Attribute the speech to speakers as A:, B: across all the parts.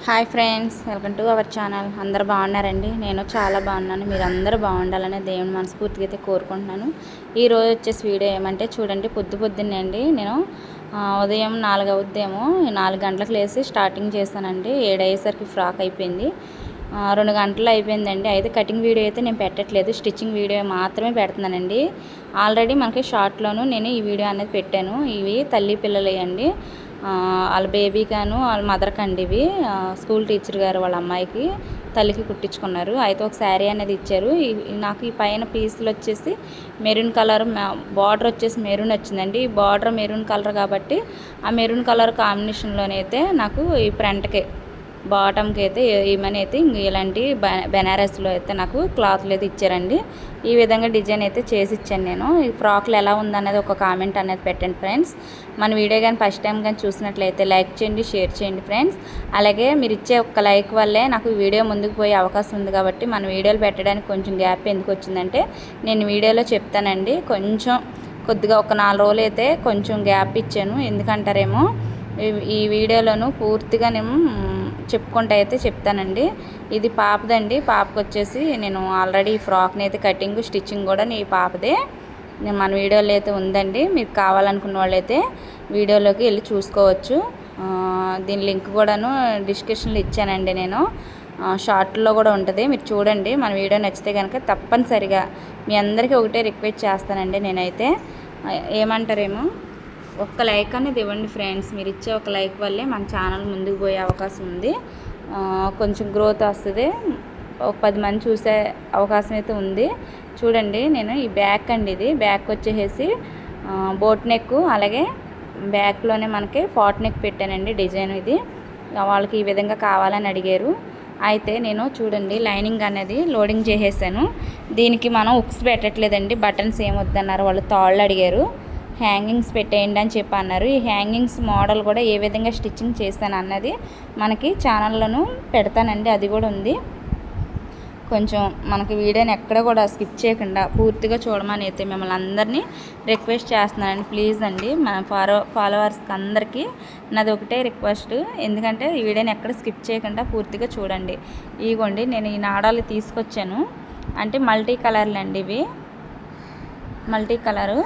A: Hi friends, welcome to our channel. అందరూ బాగున్నారండి? నేను చాలా బాగున్నాను. మీరు అందరూ బాగుండాలని దేవుని మనస్ఫూర్తిగా అయితే కోరుకుంటున్నాను. ఈరోజు వచ్చేసి వీడియో ఏమంటే చూడండి, పొద్దున్నే అండి నేను ఉదయం 4 అవుద్దేమో 4 గంటలకు లేచి స్టార్టింగ్ చేశానండి. 7 అయ్యేసరికి ఫ్రాక్ అయిపోయింది. 2 గంటలు అయిపోయిందండి. అయితే కటింగ్ వీడియో అయితే నేను పెట్టట్లేదు, స్టిచ్చింగ్ వీడియో మాత్రమే పెడుతున్నానండి. ఆల్రెడీ మనకి షార్ట్లోనూ నేను ఈ వీడియో అనేది పెట్టాను. ఇవి తల్లి పిల్లలు అండి, వాళ్ళ బేబీగాను వాళ్ళ మదర్కి అండి. ఇవి స్కూల్ టీచర్ గారు వాళ్ళ అమ్మాయికి తల్లికి కుట్టించుకున్నారు. అయితే ఒక శారీ అనేది ఇచ్చారు. నాకు ఈ పైన పీసులు వచ్చేసి మెరూన్ కలర్, బార్డర్ వచ్చేసి మెరూన్ వచ్చిందండి. ఈ బార్డర్ మెరూన్ కలర్ కాబట్టి ఆ మెరూన్ కలర్ కాంబినేషన్లోనైతే నాకు ఈ ఫ్రంట్కి బాటమ్కి అయితే ఏమని అయితే ఇలాంటి బెనారస్లో అయితే నాకు క్లాత్లు అయితే ఇచ్చారండి. ఈ విధంగా డిజైన్ అయితే చేసి ఇచ్చాను నేను. ఈ ఫ్రాక్లు ఎలా ఉందన్నది ఒక కామెంట్ అనేది పెట్టండి ఫ్రెండ్స్. మన వీడియో కానీ ఫస్ట్ టైం కానీ చూసినట్లయితే లైక్ చేయండి, షేర్ చేయండి ఫ్రెండ్స్. అలాగే మీరు ఇచ్చే ఒక్క లైక్ వల్లే నాకు వీడియో ముందుకు పోయే అవకాశం ఉంది. కాబట్టి మన వీడియోలు పెట్టడానికి కొంచెం గ్యాప్ ఎందుకు వచ్చిందంటే నేను వీడియోలో చెప్తానండి. కొద్దిగా ఒక 4 రోజులు అయితే కొంచెం గ్యాప్ ఇచ్చాను. ఎందుకంటారేమో ఈ వీడియోలోను పూర్తిగా నేను చెప్పుకుంటూ అయితే చెప్తానండి. ఇది పాపదండి. పాపకు వచ్చేసి నేను ఆల్రెడీ ఈ ఫ్రాక్ని అయితే కటింగ్ స్టిచ్చింగ్ కూడా ఈ పాపదే మన వీడియోలో అయితే ఉందండి. మీకు కావాలనుకున్న వాళ్ళైతే వీడియోలోకి వెళ్ళి చూసుకోవచ్చు. దీని లింక్ కూడాను డిస్క్రిప్షన్లో ఇచ్చానండి. నేను షార్ట్లో కూడా ఉంటుంది, మీరు చూడండి. మన వీడియో నచ్చితే కనుక తప్పనిసరిగా మీ అందరికీ ఒకటే రిక్వెస్ట్ చేస్తానండి. నేనైతే ఏమంటారేమో ఒక్క లైక్ అనేది ఇవ్వండి ఫ్రెండ్స్. మీరు ఇచ్చే ఒక లైక్ వల్లే మన ఛానల్ ముందుకు పోయే అవకాశం ఉంది. కొంచెం గ్రోత్ వస్తుంది, ఒక 10 మంది చూసే అవకాశం అయితే ఉంది. చూడండి, నేను ఈ బ్యాక్ అండి, ఇది బ్యాక్ వచ్చేసి బోట్ నెక్, అలాగే బ్యాక్లోనే మనకి పాట్ నెక్ పెట్టానండి డిజైన్. ఇది వాళ్ళకి ఈ విధంగా కావాలని అడిగారు. అయితే నేను చూడండి లైనింగ్ అనేది లోడింగ్ చేసేసాను. దీనికి మనం ఉక్స్ పెట్టట్లేదండి, బటన్స్ ఏమొద్దన్నారు వాళ్ళు, తాళ్ళు అడిగారు. హ్యాంగింగ్స్ పెట్టేయండి అని చెప్పి అన్నారు. ఈ హ్యాంగింగ్స్ మోడల్ కూడా ఏ విధంగా స్టిచ్చింగ్ చేస్తాను అన్నది మనకి ఛానల్లోనూ పెడతానండి, అది కూడా ఉంది. కొంచెం మనకి వీడియోని ఎక్కడ కూడా స్కిప్ చేయకుండా పూర్తిగా చూడమని అయితే మిమ్మల్ని అందరినీ రిక్వెస్ట్ చేస్తున్నానండి. ప్లీజ్ అండి, మన ఫాలోవర్స్కి అందరికీ నాది ఒకటే రిక్వెస్ట్. ఎందుకంటే ఈ వీడియోని ఎక్కడ స్కిప్ చేయకుండా పూర్తిగా చూడండి. ఇదిగోండి, నేను ఈ నాడాలు తీసుకొచ్చాను. అంటే మల్టీ కలర్లు అండి, ఇవి మల్టీ కలరు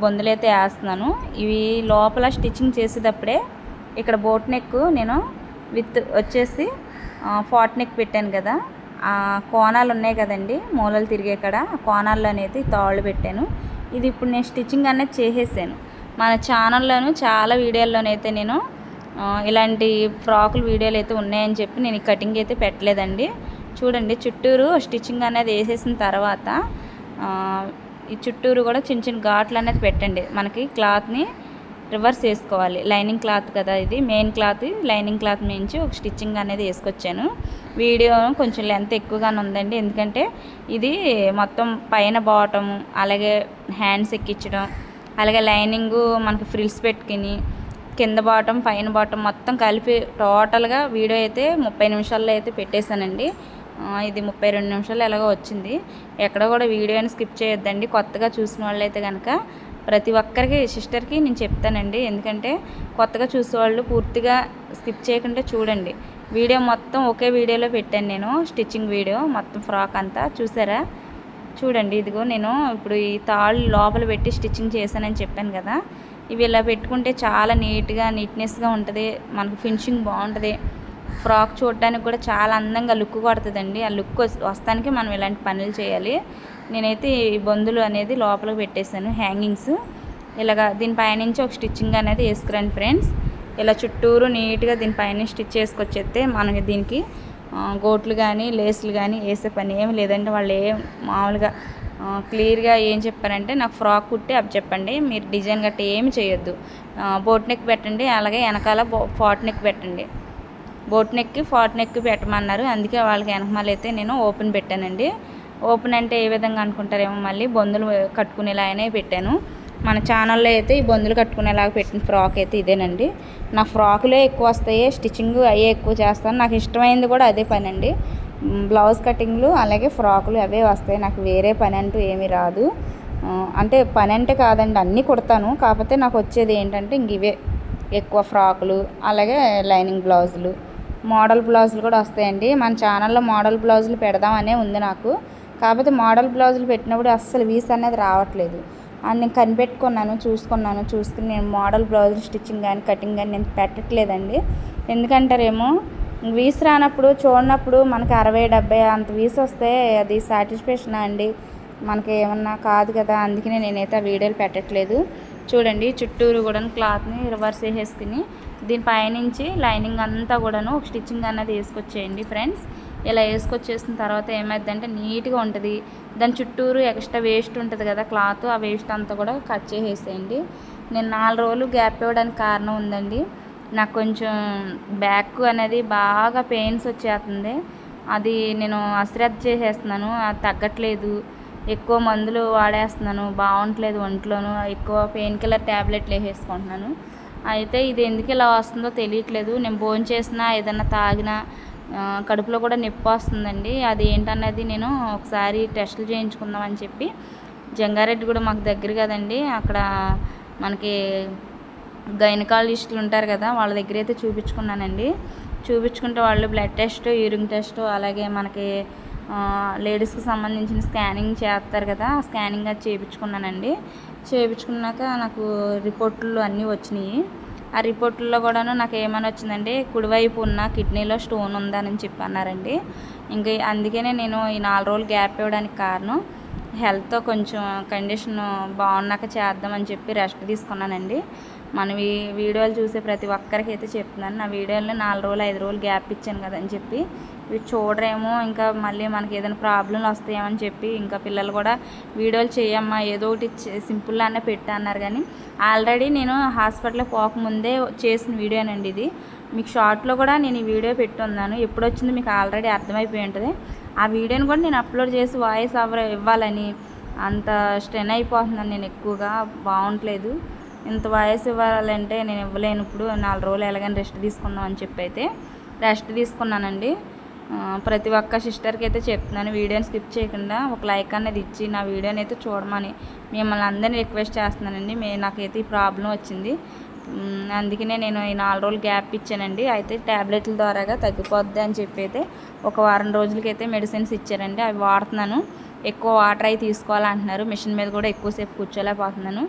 A: బొందులైతే వేస్తున్నాను. ఇవి లోపల స్టిచ్చింగ్ చేసేటప్పుడే ఇక్కడ బోట్ నెక్ నేను విత్ వచ్చేసి పాట్ నెక్ పెట్టాను కదా, ఆ కోణాలు ఉన్నాయి కదండి మూలలు తిరిగే కాడ, ఆ కోణాల్లో అనేది తాళ్ళు పెట్టాను. ఇది ఇప్పుడు నేను స్టిచ్చింగ్ అనేది చేసేసాను. మన ఛానల్లోనూ చాలా వీడియోల్లోనైతే నేను ఇలాంటి ఫ్రాకులు వీడియోలు అయితే ఉన్నాయని చెప్పి నేను ఈ కటింగ్ అయితే పెట్టలేదండి. చూడండి, చుట్టూరు స్టిచ్చింగ్ అనేది వేసేసిన తర్వాత ఈ చుట్టూరు కూడా చిన్న చిన్న ఘాట్లు అనేది పెట్టండి. మనకి క్లాత్ని రివర్స్ వేసుకోవాలి. లైనింగ్ క్లాత్ కదా ఇది, మెయిన్ క్లాత్, లైనింగ్ క్లాత్ నుంచి ఒక స్టిచ్చింగ్ అనేది వేసుకొచ్చాను. వీడియో కొంచెం లెంత్ ఎక్కువగానే ఉందండి, ఎందుకంటే ఇది మొత్తం పైన బాటము, అలాగే హ్యాండ్స్ ఎక్కించడం, అలాగే లైనింగు మనకి ఫ్రిల్స్ పెట్టుకుని కింద బాటం పైన బాటం మొత్తం కలిపి టోటల్గా వీడియో అయితే 30 నిమిషాల్లో అయితే పెట్టేశానండి. ఇది 32 నిమిషాలు ఎలాగో వచ్చింది. ఎక్కడ కూడా వీడియోని స్కిప్ చేయొద్దండి. కొత్తగా చూసిన వాళ్ళైతే కనుక ప్రతి ఒక్కరికి సిస్టర్కి నేను చెప్తానండి. ఎందుకంటే కొత్తగా చూసేవాళ్ళు పూర్తిగా స్కిప్ చేయకుండా చూడండి. వీడియో మొత్తం ఒకే వీడియోలో పెట్టాను నేను, స్టిచ్చింగ్ వీడియో మొత్తం ఫ్రాక్ అంతా చూసారా. చూడండి, ఇదిగో నేను ఇప్పుడు ఈ తాళ్ళు లోపల పెట్టి స్టిచ్చింగ్ చేశానని చెప్పాను కదా. ఇవి ఇలా పెట్టుకుంటే చాలా నీట్నెస్గా ఉంటుంది, మనకు ఫినిషింగ్ బాగుంటుంది. ఫ్రాక్ చూడడానికి కూడా చాలా అందంగా లుక్ కొడుతుందండి. ఆ లుక్ వస్తానికి మనం ఇలాంటి పనులు చేయాలి. నేనైతే ఈ బొందులు అనేది లోపలికి పెట్టేశాను, హ్యాంగింగ్స్. ఇలాగా దీనిపైనుంచి ఒక స్టిచ్చింగ్ అనేది వేసుకురండి ఫ్రెండ్స్. ఇలా చుట్టూరు నీట్గా దీనిపైన స్టిచ్ చేసుకొచ్చేస్తే మనకి దీనికి గోట్లు కానీ లేసులు కానీ వేసే పని ఏమి లేదంటే వాళ్ళు మామూలుగా క్లియర్గా ఏం చెప్పారంటే నాకు ఫ్రాక్ కుట్టి అవి చెప్పండి, మీరు డిజైన్ గట్రా ఏమి చేయొద్దు, బోట్ నెక్ పెట్టండి, అలాగే వెనకాల పాట్ నెక్ పెట్టండి. బోట్ నెక్కి పాట్ నెక్ పెట్టమన్నారు, అందుకే వాళ్ళకి వెనకమాల అయితే నేను ఓపెన్ పెట్టానండి. ఓపెన్ అంటే ఏ విధంగా అనుకుంటారేమో, మళ్ళీ బొందులు కట్టుకునేలాగానే పెట్టాను. మన ఛానల్లో అయితే ఈ బొందులు కట్టుకునేలాగా పెట్టిన ఫ్రాక్ అయితే ఇదేనండి. నా ఫ్రాకులే ఎక్కువ వస్తాయి, స్టిచ్చింగ్ అయ్యే ఎక్కువ చేస్తాను. నాకు ఇష్టమైంది కూడా అదే పని అండి, బ్లౌజ్ కటింగ్లు అలాగే ఫ్రాకులు అవే వస్తాయి. నాకు వేరే పని అంటూ ఏమీ రాదు. అంటే పని అంటే కాదండి, అన్నీ కుడతాను. కాకపోతే నాకు వచ్చేది ఏంటంటే ఇంక ఇవే ఎక్కువ, ఫ్రాకులు అలాగే లైనింగ్ బ్లౌజులు మోడల్ బ్లౌజులు కూడా వస్తాయండి. మన ఛానల్లో మోడల్ బ్లౌజులు పెడదామనే ఉంది నాకు. కాకపోతే మోడల్ బ్లౌజులు పెట్టినప్పుడు అస్సలు వీస్ అనేది రావట్లేదు. అని నేను కనిపెట్టుకున్నాను, చూసుకుని నేను మోడల్ బ్లౌజులు స్టిచ్చింగ్ కానీ కటింగ్ కానీ నేను పెట్టట్లేదండి. ఎందుకంటారేమో వీస్ రానప్పుడు చూడనప్పుడు మనకి 60-70 అంత వీస్ వస్తే అది సాటిస్ఫాక్షనా అండి? మనకి ఏమన్నా కాదు కదా. అందుకనే నేనైతే ఆ వీడియోలు పెట్టట్లేదు. చూడండి చుట్టూరు కూడా క్లాత్ని రివర్స్ వేసేసుకుని దీనిపైనుంచి లైనింగ్ అంతా కూడాను ఒక స్టిచ్చింగ్ అన్నది వేసుకొచ్చేయండి ఫ్రెండ్స్. ఇలా వేసుకొచ్చేసిన తర్వాత ఏమైందంటే నీట్గా ఉంటుంది. దాని చుట్టూరు ఎక్స్ట్రా వేస్ట్ ఉంటుంది కదా క్లాత్, ఆ వేస్ట్ అంతా కూడా కట్ చేసేసేయండి. నేను 4 రోజులు గ్యాప్ ఇవ్వడానికి కారణం ఉందండి. నాకు కొంచెం బ్యాక్ అనేది బాగా పెయిన్స్ వచ్చేస్తుంది. అది నేను అశ్రద్ధ చేసేస్తున్నాను, అది తగ్గట్లేదు. ఎక్కువ మందులు వాడేస్తున్నాను, బాగుంటలేదు ఒంట్లోనూ. ఎక్కువ పెయిన్ కిల్లర్ ట్యాబ్లెట్లు వేసేసుకుంటున్నాను. అయితే ఇది ఎందుకు ఇలా వస్తుందో తెలియట్లేదు. నేను భోంచేసినా ఏదన్నా తాగినా కడుపులో కూడా నొప్పి వస్తుందండి. అది ఏంటన్నది నేను ఒకసారి టెస్టులు చేయించుకుందామని చెప్పి జంగారెడ్డి కూడా మాకు దగ్గర కదండి, అక్కడ మనకి గైనకాలజిస్టులు ఉంటారు కదా, వాళ్ళ దగ్గర అయితే చూపించుకున్నానండి. చూపించుకుంటే వాళ్ళు బ్లడ్ టెస్ట్, యూరిన్ టెస్ట్, అలాగే మనకి లేడీస్కి సంబంధించిన స్కానింగ్ చేస్తారు కదా, ఆ స్కానింగ్ అది చేయించుకున్నానండి. చేయించుకున్నాక నాకు రిపోర్ట్లు అన్నీ వచ్చినాయి. ఆ రిపోర్ట్లో కూడాను నాకు ఏమని వచ్చిందంటే కుడివైపు ఉన్న కిడ్నీలో స్టోన్ ఉందని చెప్పి అన్నారండి. ఇంకా అందుకనే నేను ఈ 4 రోజులు గ్యాప్ ఇవ్వడానికి కారణం హెల్త్ కొంచెం కండిషన్ బాగున్నాక చేద్దామని చెప్పి రెస్ట్ తీసుకున్నానండి. మనం ఈ వీడియోలు చూసే ప్రతి ఒక్కరికి అయితే చెప్తున్నాను, నా వీడియోలో 4 రోజులు 5 రోజులు గ్యాప్ ఇచ్చాను కదని చెప్పి ఇవి చూడరేమో, ఇంకా మళ్ళీ మనకి ఏదైనా ప్రాబ్లంలు వస్తాయేమని చెప్పి ఇంకా పిల్లలు కూడా వీడియోలు చేయమ్మా ఏదో ఒకటి సింపుల్గానే పెట్టా అన్నారు. కానీ ఆల్రెడీ నేను హాస్పిటల్కి పోకముందే చేసిన వీడియోనండి ఇది. మీకు షార్ట్లో కూడా నేను ఈ వీడియో పెట్టున్నాను, ఎప్పుడు వచ్చిందో మీకు ఆల్రెడీ అర్థమైపోయి ఉంటుంది. ఆ వీడియోని కూడా నేను అప్లోడ్ చేసి వాయిస్ ఓవర్ ఇవ్వాలని అంత స్ట్రెన్ అయిపోతున్నాను నేను, ఎక్కువగా బాగుంటలేదు. ఇంత వాయిస్ ఇవ్వాలంటే నేను ఇవ్వలేను. ఇప్పుడు 4 రోజులు ఎలాగైనా రెస్ట్ తీసుకుందాం అని చెప్పి అయితే రెస్ట్ తీసుకున్నానండి. ప్రతి ఒక్క సిస్టర్కి అయితే చెప్తున్నాను, వీడియోని స్కిప్ చేయకుండా ఒక లైక్ అనేది ఇచ్చి నా వీడియోని అయితే చూడమని మిమ్మల్ని అందరినీ రిక్వెస్ట్ చేస్తున్నానండి. నాకైతే ఈ ప్రాబ్లం వచ్చింది, అందుకనే నేను ఈ 4 రోజులు గ్యాప్ ఇచ్చానండి. అయితే ట్యాబ్లెట్ల ద్వారాగా తగ్గిపోద్ది అని చెప్పి అయితే ఒక వారం రోజులకైతే మెడిసిన్స్ ఇచ్చారండి, అవి వాడుతున్నాను. ఎక్కువ వాటర్ అవి తీసుకోవాలంటున్నారు. మిషన్ మీద కూడా ఎక్కువసేపు కూర్చోలేకపోతున్నాను.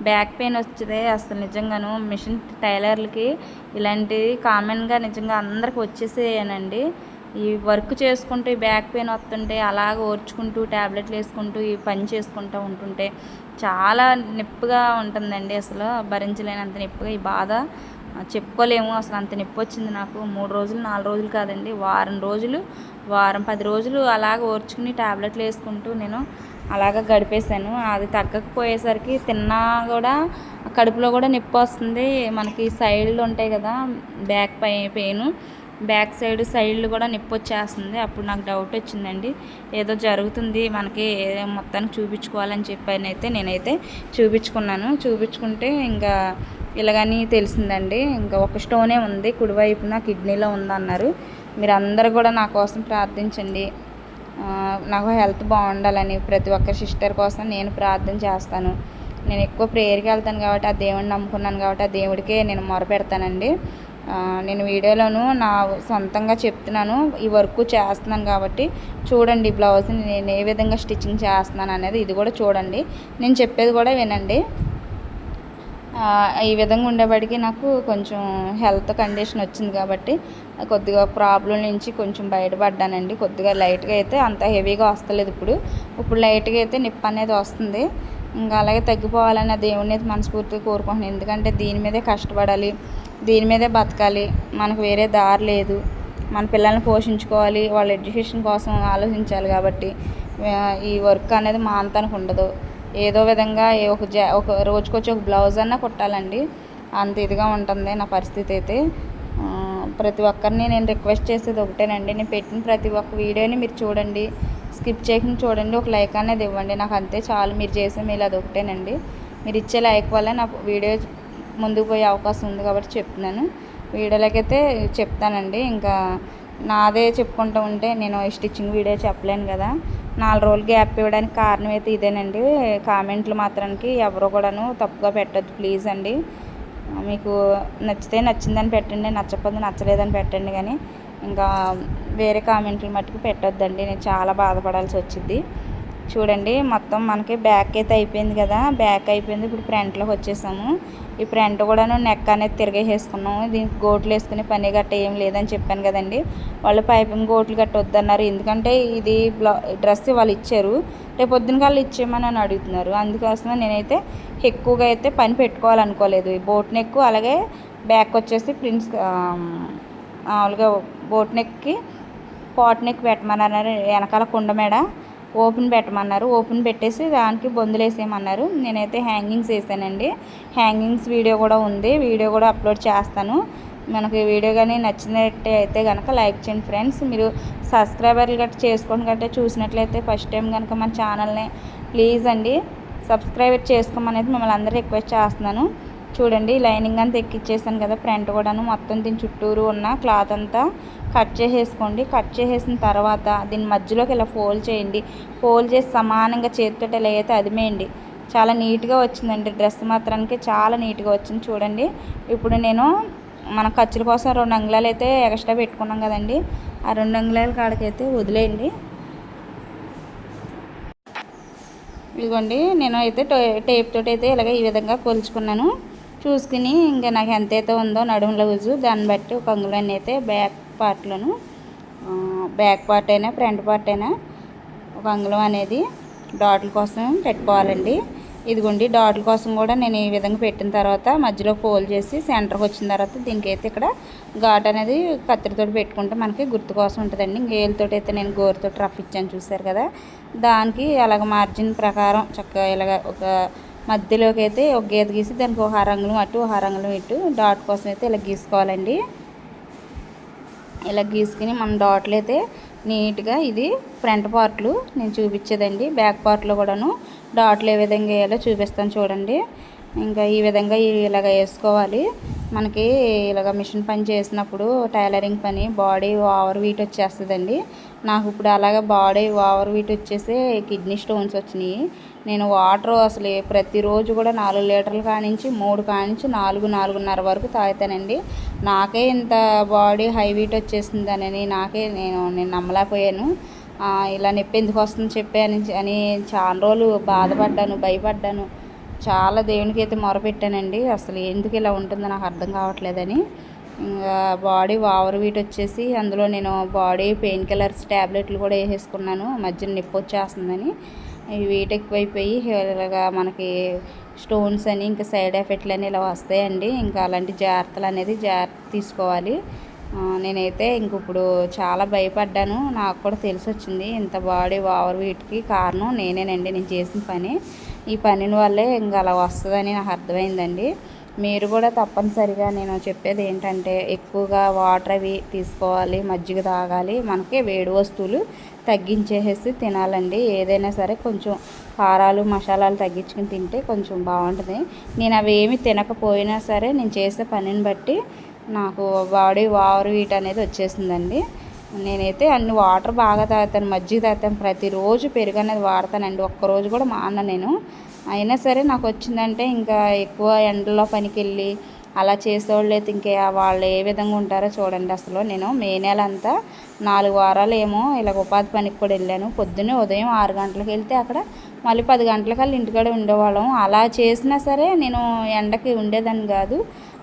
A: బ్యాక్ పెయిన్ వచ్చితే అసలు నిజంగాను మిషన్ టైలర్లకి ఇలాంటివి కామన్గా నిజంగా అందరికి వచ్చేసేయనండి. ఈ వర్క్ చేసుకుంటూ ఈ బ్యాక్ పెయిన్ వస్తుంటే అలాగ ఓర్చుకుంటూ ట్యాబ్లెట్లు వేసుకుంటూ ఈ పని చేసుకుంటూ ఉంటుంటే చాలా నొప్పిగా ఉంటుందండి. అసలు భరించలేనంత నొప్పిగా, ఈ బాధ చెప్పుకోలేము. అసలు అంత నొప్పి వచ్చింది నాకు. 3 రోజులు 4 రోజులు కాదండి, వారం రోజులు, వారం 10 రోజులు అలాగ ఓర్చుకుని ట్యాబ్లెట్లు వేసుకుంటూ నేను అలాగ గడిపేశాను. అది తగ్గకపోయేసరికి తిన్నా కూడా కడుపులో కూడా నొప్పి వస్తుంది. మనకి సైడ్లు ఉంటాయి కదా బ్యాక్ పెయిన్, బ్యాక్ సైడ్లు కూడా నొప్పి వచ్చేస్తుంది. అప్పుడు నాకు డౌట్ వచ్చిందండి, ఏదో జరుగుతుంది మనకి, మొత్తానికి చూపించుకోవాలని చెప్పి అయితే నేనైతే చూపించుకున్నాను. చూపించుకుంటే ఇంకా ఇలాగని తెలిసిందండి. ఇంకా ఒక స్టోనే ఉంది, కుడివైపున కిడ్నీలో ఉందన్నారు. మీరు అందరూ కూడా నా కోసం ప్రార్థించండి. నాకు హెల్త్ బాగుండాలని ప్రతి ఒక్క సిస్టర్ కోసం నేను ప్రార్థన చేస్తాను. నేను ఎక్కువ ప్రేయర్కి వెళ్తాను కాబట్టి, ఆ దేవుడిని నమ్ముకున్నాను కాబట్టి ఆ దేవుడికే నేను మొరపెడతానండి. నేను వీడియోలోను నా సొంతంగా చెప్తున్నాను, ఈ వర్క్ చేస్తున్నాను కాబట్టి చూడండి. బ్లౌజ్ని నేను ఏ విధంగా స్టిచ్చింగ్ చేస్తున్నాను అనేది ఇది కూడా చూడండి, నేను చెప్పేది కూడా వినండి. ఈ విధంగా ఉండేవాడికి నాకు కొంచెం హెల్త్ కండిషన్ వచ్చింది కాబట్టి కొద్దిగా ప్రాబ్లం నుంచి కొంచెం బయటపడ్డానండి. కొద్దిగా లైట్గా అయితే అంత హెవీగా వస్తలేదు, ఇప్పుడు లైట్గా అయితే నొప్పి అనేది వస్తుంది. ఇంకా అలాగే తగ్గిపోవాలని దేవుడిని అయితే మనస్ఫూర్తిగా కోరుకుంటున్నాను. ఎందుకంటే దీని మీదే కష్టపడాలి, దీని మీదే బతకాలి, మనకు వేరే దారి లేదు. మన పిల్లల్ని పోషించుకోవాలి, వాళ్ళ ఎడ్యుకేషన్ కోసం ఆలోచించాలి. కాబట్టి ఈ వర్క్ అనేది మా అంతానికి ఉండదు. ఏదో విధంగా ఒక రోజుకొచ్చి ఒక బ్లౌజ్ అన్నా కుట్టాలండి, అంత ఇదిగా ఉంటుంది నా పరిస్థితి అయితే. ప్రతి ఒక్కరిని నేను రిక్వెస్ట్ చేసేది ఒకటేనండి, నేను పెట్టిన ప్రతి ఒక్క వీడియోని మీరు చూడండి, స్కిప్ చేయకుండా చూడండి, ఒక లైక్ అనేది ఇవ్వండి. నాకు అంతే చాలు, మీరు చేసే మీరు అది ఒకటేనండి. మీరు ఇచ్చే లైక్ వల్ల నా వీడియో ముందుకు పోయే అవకాశం ఉంది కాబట్టి చెప్తున్నాను. వీడియోలకైతే చెప్తానండి. ఇంకా నాదే చెప్పుకుంటూ ఉంటే నేను స్టిచ్చింగ్ వీడియో చెప్పలేను కదా. 4 రోజులు గ్యాప్ ఇవ్వడానికి కారణం అయితే ఇదేనండి. కామెంట్లు మాత్రానికి ఎవరు కూడాను తప్పుగా పెట్టద్దు ప్లీజ్ అండి. మీకు నచ్చితే నచ్చిందని పెట్టండి, నచ్చకపోతే నచ్చలేదని పెట్టండి. కానీ ఇంకా వేరే కామెంట్లు మట్టుకు పెట్టొద్దండి, నేను చాలా బాధపడాల్సి వచ్చింది. చూడండి మొత్తం మనకి బ్యాక్ అయితే అయిపోయింది కదా, బ్యాక్ అయిపోయింది. ఇప్పుడు ఫ్రంట్లోకి వచ్చేసాము. ఈ ఫ్రంట్ కూడాను నెక్ అనేది తిరిగేసుకున్నాము. దీనికి గోట్లు వేసుకునే పని గట్ట ఏం లేదని చెప్పాను కదండి. వాళ్ళు పైపింగ్ గోట్లు గట్ట వద్దన్నారు. ఎందుకంటే ఇది డ్రెస్ వాళ్ళు ఇచ్చారు, రేపు పొద్దున కల్లా ఇచ్చేయమని అని అడుగుతున్నారు. అందుకోసమే నేనైతే ఎక్కువగా అయితే పని పెట్టుకోవాలనుకోలేదు. ఈ బోట్ నెక్ అలాగే బ్యాక్ వచ్చేసి ప్రింట్స్ మామూలుగా బోట్ నెక్కి పాట్ నెక్ పెట్టమన్నారు. వెనకాల కుండమేడ ఓపెన్ పెట్టమన్నారు. ఓపెన్ పెట్టేసి దానికి బొందులు వేసేయమన్నారు. నేనైతే హ్యాంగింగ్స్ వేసానండి. హ్యాంగింగ్స్ వీడియో కూడా ఉంది, వీడియో కూడా అప్లోడ్ చేస్తాను. మనకి వీడియో కానీ నచ్చినట్టే అయితే కనుక లైక్ చేయండి ఫ్రెండ్స్. మీరు సబ్స్క్రైబర్లు గట్రా చేసుకోండి గట్రా చూసినట్లయితే ఫస్ట్ టైం కనుక మన ఛానల్ని ప్లీజ్ అండి సబ్స్క్రైబ్ చేసుకోమనేది మిమ్మల్ని అందరూ రిక్వెస్ట్ చేస్తున్నాను. చూడండి లైనింగ్ అంతా ఎక్కిచ్చేసాను కదా, ఫ్రంట్ కూడాను మొత్తం దీని చుట్టూరు ఉన్న క్లాత్ అంతా కట్ చేసేసుకోండి. కట్ చేసేసిన తర్వాత దీని మధ్యలోకి ఇలా ఫోల్డ్ చేయండి. ఫోల్డ్ చేసి సమానంగా చేతితో ఇలా అయితే అదిమేయండి. చాలా నీట్గా వచ్చిందండి, డ్రెస్ మాత్రానికి చాలా నీట్గా వచ్చింది. చూడండి ఇప్పుడు నేను మన ఖర్చుల కోసం 2 అంగుళాలు అయితే ఎక్స్ట్రా పెట్టుకున్నాం కదండి, ఆ 2 అంగుళాల కాడికైతే వదిలేయండి. ఇదిగోండి నేను అయితే టేప్ తోటి అయితే ఇలాగ ఈ విధంగా కొలుచుకున్నాను. చూసుకుని ఇంకా నాకు ఎంతైతే ఉందో నడుము లూజు దాన్ని బట్టి 1 అంగుళాన్ని అయితే బ్యాక్ పార్ట్లోను, బ్యాక్ పార్ట్ అయినా ఫ్రంట్ పార్ట్ అయినా 1 అంగుళం అనేది డాట్ల కోసం పెట్టుకోవాలండి. ఇదిగోండి డాట్ల కోసం కూడా నేను ఈ విధంగా పెట్టిన తర్వాత మధ్యలో ఫోల్డ్ చేసి సెంటర్కి వచ్చిన తర్వాత దీనికైతే ఇక్కడ ఘాట్ అనేది కత్తిరితో పెట్టుకుంటే మనకి గుర్తు కోసం ఉంటుందండి. గేలుతోటి అయితే నేను గోరుతో రఫ్ ఇచ్చాను చూసారు కదా, దానికి అలాగ మార్జిన్ ప్రకారం చక్కగా ఇలాగ ఒక మధ్యలోకి అయితే ఒక గీత గీసి దానికి 1 అంగుళం అటు 1 అంగుళం ఇటు డాట్ కోసం అయితే ఇలా గీసుకోవాలండి. ఇలా గీసుకుని మనం డాట్లు అయితే నీట్గా, ఇది ఫ్రంట్ పార్ట్లు నేను చూపించేదండి. బ్యాక్ పార్ట్లో కూడాను డాట్లు ఏ విధంగా వేయాలో చూపిస్తాను చూడండి. ఇంకా ఈ విధంగా ఇలాగ వేసుకోవాలి. మనకి ఇలాగ మిషన్ పని చేసినప్పుడు టైలరింగ్ పని బాడీ ఓవర్ వీట్ వచ్చేస్తుందండి. నాకు ఇప్పుడు అలాగ బాడీ ఓవర్ వీట్ వచ్చేసి కిడ్నీ స్టోన్స్ వచ్చినాయి. నేను వాటర్ అసలు ప్రతిరోజు కూడా 4 లీటర్ల కానించి 3 కానించి 4, 4:30 వరకు తాగుతానండి. నాకే ఇంత బాడీ హై వీట్ వచ్చేసిందని నేను నమ్మలేకపోయాను. ఇలా నొప్పి ఎందుకు వస్తుంది చెప్పాను అని చాలా రోజులు బాధపడ్డాను, భయపడ్డాను. చాలా దేవునికి అయితే మొరపెట్టానండి, అసలు ఎందుకు ఇలా ఉంటుందో నాకు అర్థం కావట్లేదని. ఇంకా బాడీ ఓవర్ వీట్ వచ్చేసి అందులో నేను బాడీ పెయిన్ కిల్లర్స్ ట్యాబ్లెట్లు కూడా వేసేసుకున్నాను, మధ్యన నొప్పి వచ్చేస్తుందని. ఈ వీట్ ఎక్కువైపోయి ఇలాగా మనకి స్టోన్స్ అని ఇంకా సైడ్ ఎఫెక్ట్లు అని ఇలా వస్తాయండి. ఇంకా అలాంటి జాగ్రత్త తీసుకోవాలి. నేనైతే ఇంక ఇప్పుడు చాలా భయపడ్డాను. నాకు కూడా తెలిసి వచ్చింది ఇంత బాడీ ఓవర్ వీట్కి కారణం నేనేనండి, నేను చేసిన పని. ఈ పనిని వల్లే ఇంకా అలా వస్తుందని నాకు అర్థమైందండి. మీరు కూడా తప్పనిసరిగా నేను చెప్పేది ఏంటంటే ఎక్కువగా వాటర్ అవి తీసుకోవాలి, మజ్జిగ తాగాలి. మనకి వేడి వస్తువులు తగ్గించేసి తినాలండి. ఏదైనా సరే కొంచెం కారాలు మసాలాలు తగ్గించుకుని తింటే కొంచెం బాగుంటుంది. నేను అవి ఏమి తినకపోయినా సరే నేను చేసే పనిని బట్టి నాకు బాడీ ఓవర్ వీట్ అనేది వచ్చేసిందండి. నేనైతే అన్ని వాటర్ బాగా తాగుతాను, మజ్జిగ తాగుతాను, ప్రతిరోజు పెరుగు అనేది వాడతానండి. ఒక్కరోజు కూడా మాన నేను. అయినా సరే నాకు వచ్చిందంటే ఇంకా ఎక్కువ ఎండలో పనికి వెళ్ళి అలా చేసేవాళ్ళు అయితే ఇంకా వాళ్ళు ఏ విధంగా ఉంటారో చూడండి. అసలు నేను మే నెల అంతా 4 వారాలు ఏమో ఇలా ఉపాధి పనికి కూడా వెళ్ళాను. పొద్దున్నే ఉదయం 6 గంటలకు వెళ్తే అక్కడ మళ్ళీ 10 గంటలకల్లా ఇంటికాడ ఉండేవాళ్ళం. అలా చేసినా సరే నేను ఎండకి ఉండేదాన్ని కాదు.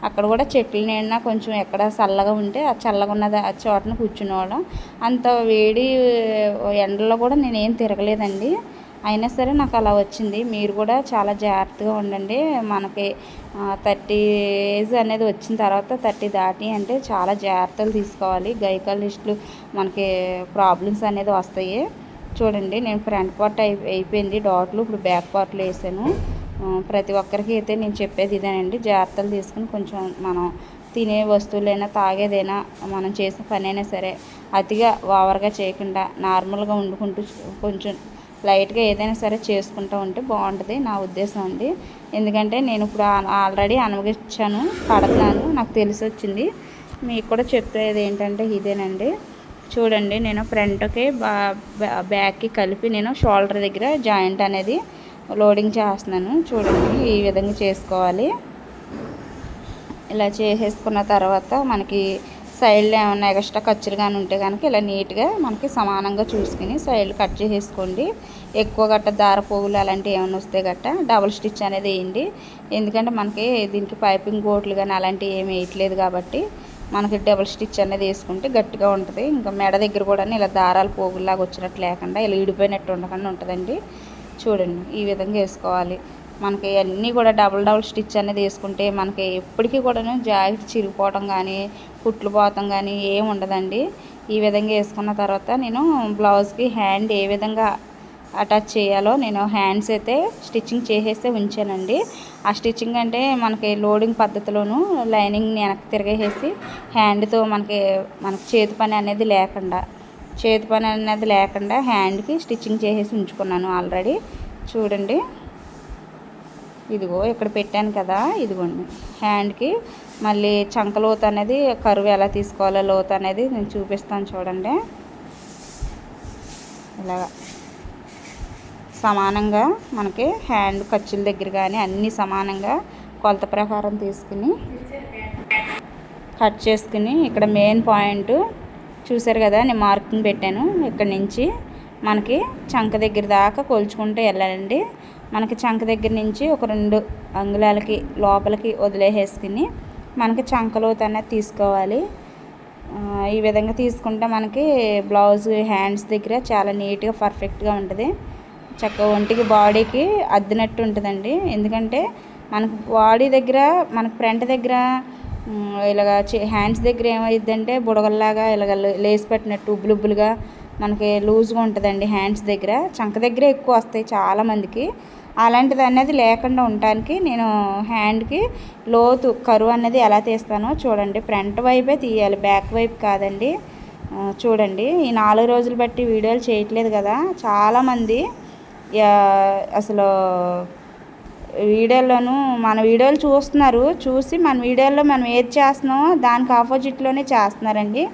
A: అక్కడ కూడా చెట్లు నీడన కొంచెం ఎక్కడ చల్లగా ఉంటే ఆ చల్లగా ఉన్న చోటన కూర్చునేవాళ్ళం. అంత వేడి ఎండలో కూడా నేనేం తిరగలేదండి. అయినా సరే నాకు అలా వచ్చింది. మీరు కూడా చాలా జాగ్రత్తగా ఉండండి. మనకి 30 ఏజ్ అనేది వచ్చిన తర్వాత 30 దాటి అంటే చాలా జాగ్రత్తలు తీసుకోవాలి. గైనకాలజిస్టులు మనకి ప్రాబ్లమ్స్ అనేది వస్తాయి. చూడండి నేను ఫ్రంట్ పార్ట్ అయిపోయింది డాట్లు, ఇప్పుడు బ్యాక్ పార్ట్లో వేసాను. ప్రతి ఒక్కరికి అయితే నేను చెప్పేది ఇదేనండి, జాగ్రత్తలు తీసుకుని కొంచెం మనం తినే వస్తువులైనా తాగేదైనా మనం చేసే పని అయినా సరే అతిగా ఓవర్గా చేయకుండా నార్మల్గా వండుకుంటూ కొంచెం లైట్గా ఏదైనా సరే చేసుకుంటూ ఉంటే బాగుంటుంది నా ఉద్దేశం అండి. ఎందుకంటే నేను ఇప్పుడు ఆల్రెడీ అనుభవించాను, పడుతున్నాను, నాకు తెలిసి వచ్చింది. మీకు కూడా చెప్పేది ఏంటంటే ఇదేనండి. చూడండి నేను ఫ్రంట్కి బ్యాక్కి కలిపి నేను షోల్డర్ దగ్గర జాయింట్ అనేది లోడింగ్ చేస్తున్నాను. చూడండి ఈ విధంగా చేసుకోవాలి. ఇలా చేసేసుకున్న తర్వాత మనకి సైడ్లో ఏమైనా ఎక్స్ట్రా ఖర్చులు కానీ ఉంటే కనుక ఇలా నీట్గా మనకి సమానంగా చూసుకుని సైడ్లు కట్ చేసేసుకోండి. ఎక్కువ గట్ట దార పోగులు అలాంటివి ఏమైనా వస్తే గట్ట డబుల్ స్టిచ్ అనేది వేయండి. ఎందుకంటే మనకి దీనికి పైపింగ్ గోట్లు కానీ అలాంటివి ఏమి వేయట్లేదు కాబట్టి మనకి డబుల్ స్టిచ్ అనేది వేసుకుంటే గట్టిగా ఉంటుంది. ఇంకా మెడ దగ్గర కూడా ఇలా దారాలు పోగుల్లాగా వచ్చినట్టు లేకుండా ఇలా ఇడిపోయినట్టు ఉండకుండా ఉంటుందండి. చూడండి ఈ విధంగా వేసుకోవాలి. మనకి అన్నీ కూడా డబుల్ స్టిచ్ అనేది వేసుకుంటే మనకి ఎప్పటికీ కూడా జాకెట్ చిరిగిపోవడం కానీ కుట్లు పోవటం కానీ ఏమి ఉండదండి. ఈ విధంగా వేసుకున్న తర్వాత నేను బ్లౌజ్కి హ్యాండ్ ఏ విధంగా అటాచ్ చేయాలో నేను హ్యాండ్స్ అయితే స్టిచ్చింగ్ చేసేస్తే ఉంచానండి. ఆ స్టిచ్చింగ్ అంటే మనకి లోడింగ్ పద్ధతిలోను లైనింగ్ వెనక్కి తిరిగేసి హ్యాండ్తో మనకి చేతి పని అనేది లేకుండా హ్యాండ్కి స్టిచ్చింగ్ చేసేసి ఉంచుకున్నాను ఆల్రెడీ. చూడండి ఇదిగో ఇక్కడ పెట్టాను కదా, ఇదిగోండి హ్యాండ్కి మళ్ళీ చంక లోతు అనేది కరువు ఎలా తీసుకోవాలో లోతు అనేది నేను చూపిస్తాను. చూడండి ఇలాగా సమానంగా మనకి హ్యాండ్ ఖర్చుల దగ్గర కానీ అన్నీ సమానంగా కొలత ప్రకారం తీసుకుని కట్ చేసుకుని ఇక్కడ మెయిన్ పాయింట్ చూసారు కదా, నేను మార్కింగ్ పెట్టాను. ఇక్కడ నుంచి మనకి చంక దగ్గర దాకా కొలుచుకుంటూ వెళ్ళాలండి. మనకి చంక దగ్గర నుంచి ఒక 2 అంగుళాలకి లోపలికి వదిలేసేసుకుని మనకి చంకలోతు అనేది తీసుకోవాలి. ఈ విధంగా తీసుకుంటే మనకి బ్లౌజ్ హ్యాండ్స్ దగ్గర చాలా నీట్గా పర్ఫెక్ట్గా ఉంటుంది. చక్కగా ఒంటికి బాడీకి అద్దినట్టు ఉంటుందండి. ఎందుకంటే మనకు బాడీ దగ్గర మనకు ఫ్రంట్ దగ్గర ఇలాగ హ్యాండ్స్ దగ్గర ఏమైందంటే బుడగల్లాగా ఇలాగ లేసి పెట్టినట్టు ఉబ్బులుబ్బులుగా మనకి లూజ్గా ఉంటుందండి. హ్యాండ్స్ దగ్గర చంక దగ్గర ఎక్కువ వస్తాయి చాలామందికి. అలాంటిది అనేది లేకుండా ఉండటానికి నేను హ్యాండ్కి లోతు కరువు అనేది ఎలా తీస్తానో చూడండి. ఫ్రంట్ వైపే తీయాలి, బ్యాక్ వైపు కాదండి. చూడండి ఈ 4 రోజులు బట్టి వీడియోలు చేయట్లేదు కదా, చాలామంది అసలు వీడియోలోనూ మన వీడియోలు చూస్తున్నారు, చూసి మన వీడియోలో మనం ఏది చేస్తున్నామో దానికి ఆపోజిట్లోనే చేస్తున్నారండి.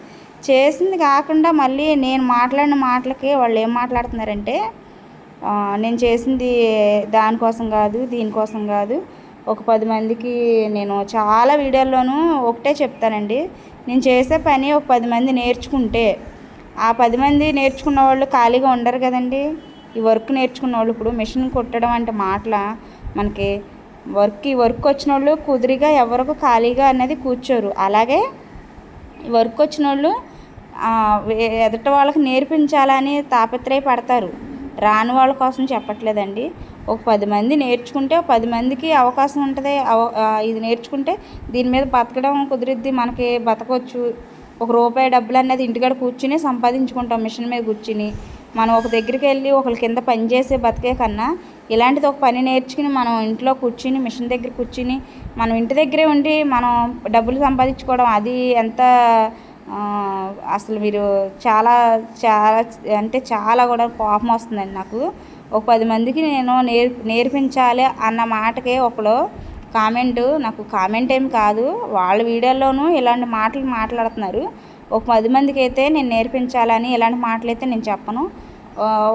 A: చేసింది కాకుండా మళ్ళీ నేను మాట్లాడిన మాటలకి వాళ్ళు ఏం మాట్లాడుతున్నారంటే నేను చేసింది దానికోసం కాదు దీనికోసం కాదు. ఒక 10 మందికి నేను చాలా వీడియోల్లోనూ ఒకటే చెప్తానండి, నేను చేసే పని ఒక 10 మంది నేర్చుకుంటే ఆ 10 మంది నేర్చుకున్న వాళ్ళు ఖాళీగా ఉండరు కదండి. ఈ వర్క్ నేర్చుకున్న వాళ్ళు ఇప్పుడు మిషన్ కుట్టడం అంటే మనకి వర్క్ వచ్చిన వాళ్ళు కుదిరిగా ఎవరికి ఖాళీగా అనేది కూర్చోరు. అలాగే వర్క్ వచ్చిన వాళ్ళు ఎదుటి వాళ్ళకి నేర్పించాలని తాపత్రయపడతారు. రాని వాళ్ళ కోసం చెప్పట్లేదండి. ఒక 10 మంది నేర్చుకుంటే 10 మందికి అవకాశం ఉంటుంది. ఇది నేర్చుకుంటే దీని మీద బతకడం కుదిరిద్ది, మనకి బతకొచ్చు. ₹1 డబ్బులు అనేది ఇంటికాడ కూర్చుని సంపాదించుకుంటాం. మిషన్ మీద కూర్చుని మనం ఒక దగ్గరికి వెళ్ళి ఒకరి కింద పని చేసే బతికే కన్నా ఇలాంటిది ఒక పని నేర్చుకుని మనం ఇంట్లో కూర్చుని మిషన్ దగ్గర కూర్చుని మనం ఇంటి దగ్గరే ఉండి మనం డబ్బులు సంపాదించుకోవడం అది ఎంత అసలు మీరు చాలా చాలా అంటే చాలా కూడా కోపం వస్తుందండి నాకు. ఒక 10 మందికి నేను నేర్పించాలి అన్న మాటకే ఒకళ్ళు నాకు కామెంట్ ఏం కాదు, వాళ్ళ వీడియోల్లోనూ ఇలాంటి మాటలు మాట్లాడుతున్నారు. ఒక 10 మందికి అయితే నేను నేర్పించాలని ఇలాంటి మాటలు అయితే నేను చెప్పను.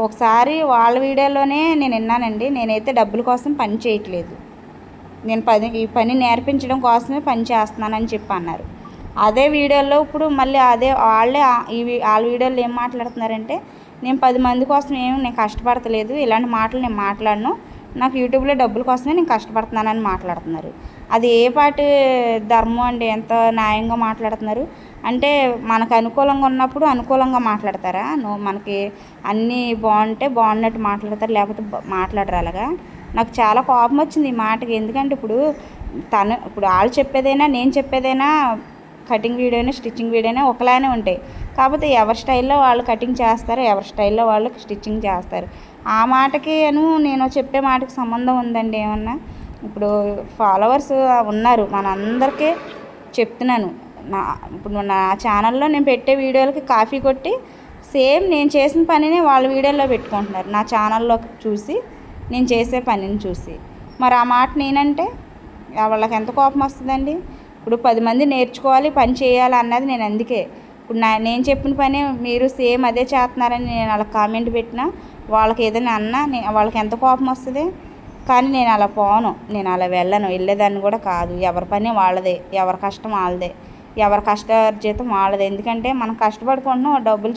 A: ఒకసారి వాళ్ళ వీడియోలోనే నేను విన్నానండి, నేనైతే డబ్బుల కోసం పని చేయట్లేదు, నేను ఈ పని నేర్పించడం కోసమే పని చేస్తున్నానని చెప్పి అన్నారు. అదే వీడియోలో ఇప్పుడు మళ్ళీ వాళ్ళ వీడియోలో ఏం మాట్లాడుతున్నారంటే నేను 10 మంది కోసం నేను కష్టపడతలేదు, ఇలాంటి మాటలు నేను మాట్లాడను, నాకు యూట్యూబ్లో డబ్బుల కోసమే నేను కష్టపడుతున్నానని మాట్లాడుతున్నారు. అది ఏ పాటి ధర్మం అండి? ఎంత న్యాయంగా మాట్లాడుతున్నారు అంటే మనకు అనుకూలంగా ఉన్నప్పుడు అనుకూలంగా మాట్లాడతారా? మనకి అన్నీ బాగుంటే బాగున్నట్టు మాట్లాడతారు, లేకపోతే మాట్లాడరు. అలాగా నాకు చాలా కోపం వచ్చింది ఈ మాటకి. ఎందుకంటే ఇప్పుడు వాళ్ళు చెప్పేదైనా నేను చెప్పేదైనా కటింగ్ వీడియోని స్టిచ్చింగ్ వీడియోనే ఒకలానే ఉంటాయి. కాకపోతే ఎవరి స్టైల్లో వాళ్ళు కటింగ్ చేస్తారు, ఎవరి స్టైల్లో వాళ్ళు స్టిచ్చింగ్ చేస్తారు. ఆ మాటకి నేను చెప్పే మాటకి సంబంధం ఉందండి ఏమన్నా? ఇప్పుడు ఫాలోవర్స్ ఉన్నారు, మనందరికీ చెప్తున్నాను. ఇప్పుడు నా ఛానల్లో నేను పెట్టే వీడియోలకి కాపీ కొట్టి సేమ్ నేను చేసిన పనిని వాళ్ళ వీడియోలో పెట్టుకుంటున్నారు, నా ఛానల్లో చూసి నేను చేసే పనిని చూసి. మరి ఆ మాట నేనంటే వాళ్ళకి ఎంత కోపం వస్తుందండి? ఇప్పుడు 10 మంది నేర్చుకోవాలి, పని చేయాలి అన్నది నేను అందుకే. ఇప్పుడు నేను చెప్పిన పని మీరు సేమ్ అదే చేస్తున్నారని నేను వాళ్ళకి కామెంట్ పెట్టినా వాళ్ళకి ఏదైనా అన్నా వాళ్ళకి ఎంత కోపం వస్తుంది? కానీ నేను అలా పోను, నేను అలా వెళ్ళను, వెళ్ళేదాన్ని కూడా కాదు. ఎవరి పని వాళ్ళదే, ఎవరి కష్టం వాళ్ళదే, ఎవరి కష్టార్జితం వాళ్ళది. ఎందుకంటే మనం కష్టపడుకుంటున్నాం, డబ్బులు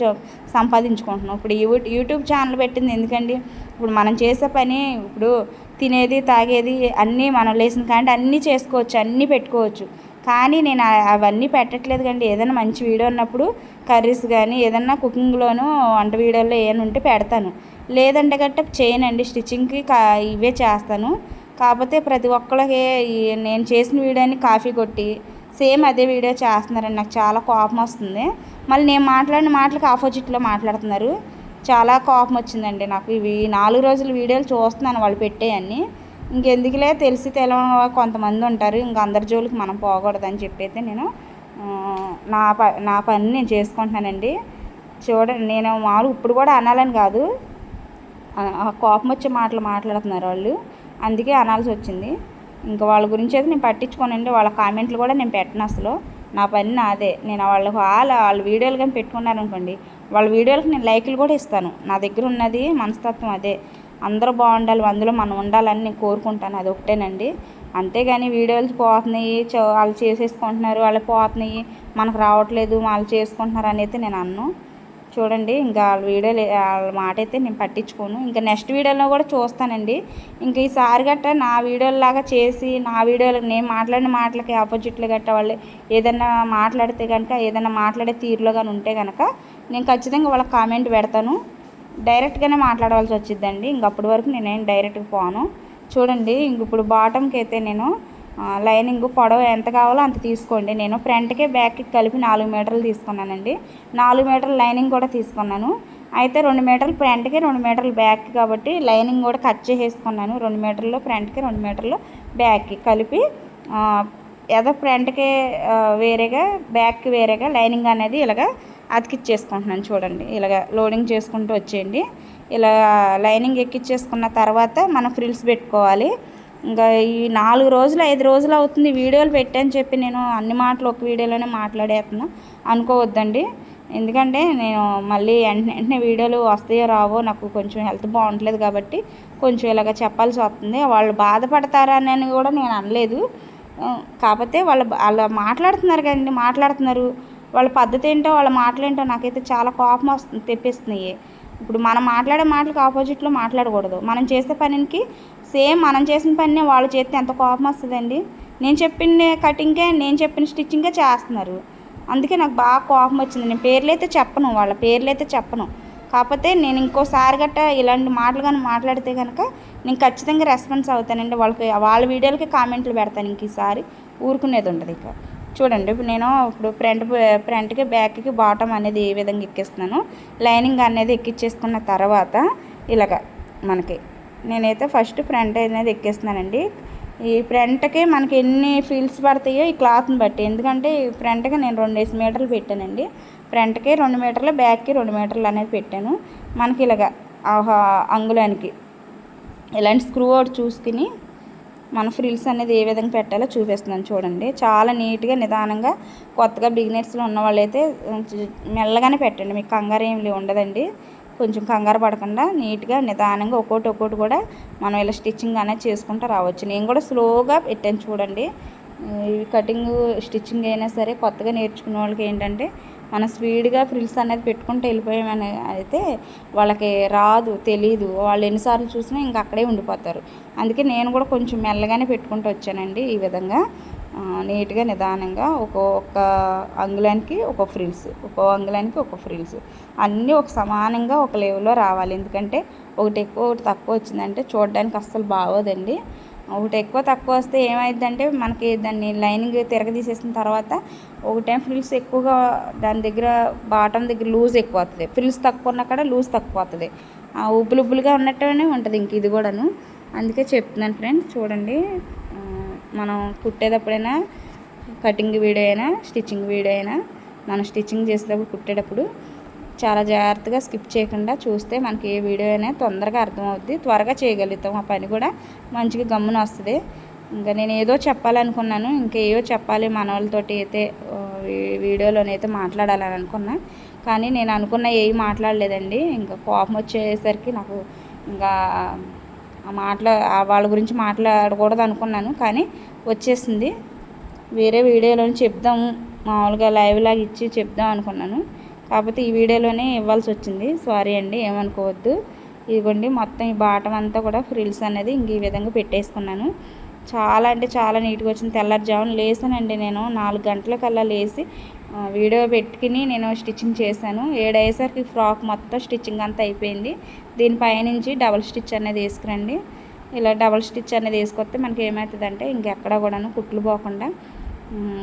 A: సంపాదించుకుంటున్నాం. ఇప్పుడు యూట్యూబ్ ఛానల్ పెట్టింది ఎందుకండి? ఇప్పుడు మనం చేసే పని, ఇప్పుడు తినేది తాగేది అన్నీ మనం లేచిన కానీ అన్నీ చేసుకోవచ్చు, అన్నీ పెట్టుకోవచ్చు. కానీ నేను అవన్నీ పెట్టట్లేదు కండి. ఏదైనా మంచి వీడియో ఉన్నప్పుడు కర్రీస్ కానీ ఏదన్నా కుకింగ్లోనూ వంట వీడియోలో ఏమైనా ఉంటే పెడతాను. లేదంటే గట్ట చేయనండి. స్టిచ్చింగ్కి ఇవే చేస్తాను. కాకపోతే ప్రతి ఒక్కళ్ళకి నేను చేసిన వీడియోని కాపీ కొట్టి సేమ్ అదే వీడియో చేస్తున్నారండి. నాకు చాలా కోపం వస్తుంది. మళ్ళీ నేను మాట్లాడిన మాటలకు ఆపోజిట్లో మాట్లాడుతున్నారు. చాలా కోపం వచ్చిందండి నాకు. ఇవి 4 రోజుల వీడియోలు చూస్తున్నాను వాళ్ళు పెట్టేయన్నీ. ఇంకెందుకులే, తెలిసి తెలవని కొంతమంది ఉంటారు, ఇంక అందరి జోలికి మనం పోకూడదని చెప్పి అయితే నేను నా పని నేను చేసుకుంటున్నానండి. చూడండి, నేను మామూలు ఇప్పుడు కూడా అనాలని కాదు, కోపం వచ్చే మాటలు మాట్లాడుతున్నారు వాళ్ళు, అందుకే అనాల్సి వచ్చింది. ఇంకా వాళ్ళ గురించి అయితే నేను పట్టించుకోనండి. వాళ్ళ కామెంట్లు కూడా నేను పెట్టను అసలు. నా పని నాదే. నేను వాళ్ళ వీడియోలు కానీ పెట్టుకున్నారనుకోండి, వాళ్ళ వీడియోలకు నేను లైకులు కూడా ఇస్తాను. నా దగ్గర ఉన్నది మనస్తత్వం అదే. అందరూ బాగుండాలి, అందులో మనం ఉండాలని నేను కోరుకుంటాను, అది ఒకటేనండి. అంతేగాని వీడియోలు పోతున్నాయి, వాళ్ళు చేసేసుకుంటున్నారు, వాళ్ళు పోతున్నాయి, మనకు రావట్లేదు, వాళ్ళు చేసుకుంటున్నారు అని అయితే నేను అన్ను. చూడండి, ఇంకా వాళ్ళ మాట అయితే నేను పట్టించుకోను. ఇంకా నెక్స్ట్ వీడియోలో కూడా చూస్తానండి. ఇంకా ఈసారి గట్ట నా వీడియోలాగా చేసి, నా వీడియోలో నేను మాట్లాడిన మాటలకి ఆపోజిట్లు గట్ట వాళ్ళు ఏదన్నా మాట్లాడితే కనుక, ఏదైనా మాట్లాడే తీరులో కానీ ఉంటే కనుక నేను ఖచ్చితంగా వాళ్ళకి కామెంట్ పెడతాను. డైరెక్ట్గానే మాట్లాడవలసి వచ్చిద్దండి. ఇంక అప్పటి వరకు నేనేం డైరెక్ట్గా పోను. చూడండి, ఇంక ఇప్పుడు బాటమ్కి అయితే నేను లైనింగ్ పొడవు ఎంత కావాలో అంత తీసుకోండి. నేను ఫ్రంట్కి బ్యాక్కి కలిపి 4 మీటర్లు తీసుకున్నానండి. 4 మీటర్ల లైనింగ్ కూడా తీసుకున్నాను. అయితే 2 మీటర్లు ఫ్రంట్కి, 2 మీటర్లు బ్యాక్కి కాబట్టి లైనింగ్ కూడా కట్ చేసేసుకున్నాను. 2 మీటర్లు ఫ్రంట్కి, 2 మీటర్లు బ్యాక్కి కలిపి ఏదో ఫ్రంట్కి వేరేగా, బ్యాక్కి వేరేగా లైనింగ్ అనేది ఇలాగ అతికిచ్చేసుకుంటున్నాను. చూడండి, ఇలాగ లోడింగ్ చేసుకుంటూ వచ్చేయండి. ఇలా లైనింగ్ ఎక్కిచ్చేసుకున్న తర్వాత మనం ఫ్రిల్స్ పెట్టుకోవాలి. ఇంకా ఈ 4 రోజులు 5 రోజులు అవుతుంది వీడియోలు పెట్టని చెప్పి నేను అన్ని మాటలు ఒక వీడియోలోనే మాట్లాడేస్తున్నా అనుకోవద్దండి. ఎందుకంటే నేను మళ్ళీ వెంటనే వీడియోలు వస్తాయో రావో, నాకు కొంచెం హెల్త్ బాగుంటలేదు కాబట్టి కొంచెం ఇలాగ చెప్పాల్సి వస్తుంది. వాళ్ళు బాధపడతారని కూడా నేను అనలేదు. కాకపోతే వాళ్ళు మాట్లాడుతున్నారు కదండి, మాట్లాడుతున్నారు. వాళ్ళ పద్ధతి ఏంటో, వాళ్ళ మాటలు ఏంటో నాకైతే చాలా కోపం వస్తుంది, తెప్పిస్తున్నాయి. ఇప్పుడు మనం మాట్లాడే మాటలకు ఆపోజిట్లో మాట్లాడకూడదు. మనం చేసే పనికి సేమ్ మనం చేసిన పనినే వాళ్ళు చేస్తే ఎంత కోపం వస్తుందండి. నేను చెప్పిన కటింగ్కే, నేను చెప్పిన స్టిచ్చింగే చేస్తున్నారు. అందుకే నాకు బాగా కోపం వచ్చింది. నేను పేర్లు అయితే చెప్పను, వాళ్ళ పేర్లు అయితే చెప్పను. కాకపోతే నేను ఇంకోసారి గట్ట ఇలాంటి మాటలు కానీ మాట్లాడితే కనుక నేను ఖచ్చితంగా రెస్పాన్స్ అవుతానండి. వాళ్ళ వీడియోలకి కామెంట్లు పెడతాను. ఇంక ఈసారి ఊరుకునేది ఉండదు. ఇక చూడండి, ఇప్పుడు ఫ్రంట్కి బ్యాక్కి బాటమ్ అనేది ఏ విధంగా ఎక్కిస్తున్నాను, లైనింగ్ అనేది ఎక్కించేసుకున్న తర్వాత ఇలాగ నేనైతే ఫస్ట్ ఫ్రంట్ అనేది ఎక్కిస్తున్నానండి. ఈ ఫ్రంట్కి మనకి ఎన్ని ఫీల్స్ పడతాయో ఈ క్లాత్ని బట్టి, ఎందుకంటే ఫ్రంట్కి నేను 2 మీటర్లు పెట్టానండి. ఫ్రంట్కి 2 మీటర్లు, బ్యాక్కి 2 మీటర్లు అనేది పెట్టాను. మనకి ఇలాగ అంగుళానికి ఇలాంటి స్క్రూ అవుట్ చూసుకుని మన ఫ్రిల్స్ అనేది ఏ విధంగా పెట్టాలో చూపిస్తున్నాను. చూడండి, చాలా నీట్గా నిదానంగా, కొత్తగా బిగినర్స్లో ఉన్న వాళ్ళైతే మెల్లగానే పెట్టండి. మీకు కంగారు ఏమి ఉండదండి. కొంచెం కంగారు పడకుండా నీట్గా నిదానంగా ఒక్కొక్కటి కూడా మనం ఇలా స్టిచ్చింగ్ అనేది చేసుకుంటూ రావచ్చు. నేను కూడా స్లోగా పెట్టాను. చూడండి, కటింగ్ స్టిచ్చింగ్ అయినా సరే కొత్తగా నేర్చుకునే వాళ్ళకి ఏంటంటే మనం స్పీడ్గా ఫ్రిల్స్ అనేది పెట్టుకుంటూ వెళ్ళిపోయామని అయితే వాళ్ళకి రాదు, తెలీదు. వాళ్ళు ఎన్నిసార్లు చూసినా ఇంకా అక్కడే ఉండిపోతారు. అందుకే నేను కూడా కొంచెం మెల్లగానే పెట్టుకుంటూ వచ్చానండి. ఈ విధంగా నీట్గా నిదానంగా ఒక్కొక్క అంగుళానికి ఒక ఫ్రిల్స్, ఒక్కో అంగుళానికి ఒక ఫ్రిల్స్ అన్నీ ఒక సమానంగా ఒక లెవెల్లో రావాలి. ఎందుకంటే ఒకటి ఎక్కువ ఒకటి తక్కువ వచ్చిందంటే చూడడానికి అస్సలు బాగోదండి. ఒకటి ఎక్కువ తక్కువ వస్తే ఏమైందంటే మనకి దాన్ని లైనింగ్ తిరగదీసేసిన తర్వాత ఒకటేం ఫ్రిల్స్ ఎక్కువగా దాని దగ్గర బాటమ్ దగ్గర లూజ్ ఎక్కువ అవుతుంది, ఫ్రిల్స్ తక్కువ ఉన్న కాడ లూజ్ తక్కువ అవుతుంది, ఉబ్బులుగా ఉన్నట్టునే ఉంటుంది. ఇంక ఇది కూడాను అందుకే చెప్తున్నాను ఫ్రెండ్స్. చూడండి, మనం కుట్టేటప్పుడైనా, కటింగ్ వీడియో అయినా, స్టిచ్చింగ్ వీడియో అయినా, మనం స్టిచ్చింగ్ చేసేటప్పుడు కుట్టేటప్పుడు చాలా జాగ్రత్తగా స్కిప్ చేయకుండా చూస్తే మనకి ఏ వీడియో అయినా తొందరగా అర్థమవుద్ది, త్వరగా చేయగలుగుతాం. ఆ పని కూడా మంచిగా గమ్మున వస్తుంది. ఇంకా నేను ఏదో చెప్పాలనుకున్నాను, ఇంకేదో చెప్పాలి మన వాళ్ళతోటి అయితే వీడియోలోనైతే మాట్లాడాలని అనుకున్నా. కానీ నేను అనుకున్న ఏవి మాట్లాడలేదండి. ఇంకా కోపం వచ్చేసరికి నాకు ఇంకా వాళ్ళ గురించి మాట్లాడకూడదు అనుకున్నాను, కానీ వచ్చేసింది. వేరే వీడియోలో చెప్దాము, మామూలుగా లైవ్ లాగా ఇచ్చి చెప్దాం అనుకున్నాను, కాకపోతే ఈ వీడియోలోనే ఇవ్వాల్సి వచ్చింది. సారీ అండి, ఏమనుకోవద్దు. ఇదిగోండి మొత్తం ఈ బాటం అంతా కూడా ఫ్రిల్స్ అనేది ఇంక ఈ విధంగా పెట్టేసుకున్నాను. చాలా అంటే చాలా నీట్గా వచ్చింది. తెల్లారుజామున లేసానండి, నేను 4 గంటలకల్లా లేచి వీడియో పెట్టుకుని నేను స్టిచ్చింగ్ చేశాను. 7 అయ్యేసరికి ఫ్రాక్ మొత్తం స్టిచ్చింగ్ అంతా అయిపోయింది. దీనిపైనుంచి డబల్ స్టిచ్ అనేది వేసుకురండి. ఇలా డబల్ స్టిచ్ అనేది వేసుకొస్తే మనకి ఏమవుతుందంటే ఇంకెక్కడ కూడాను కుట్లు పోకుండా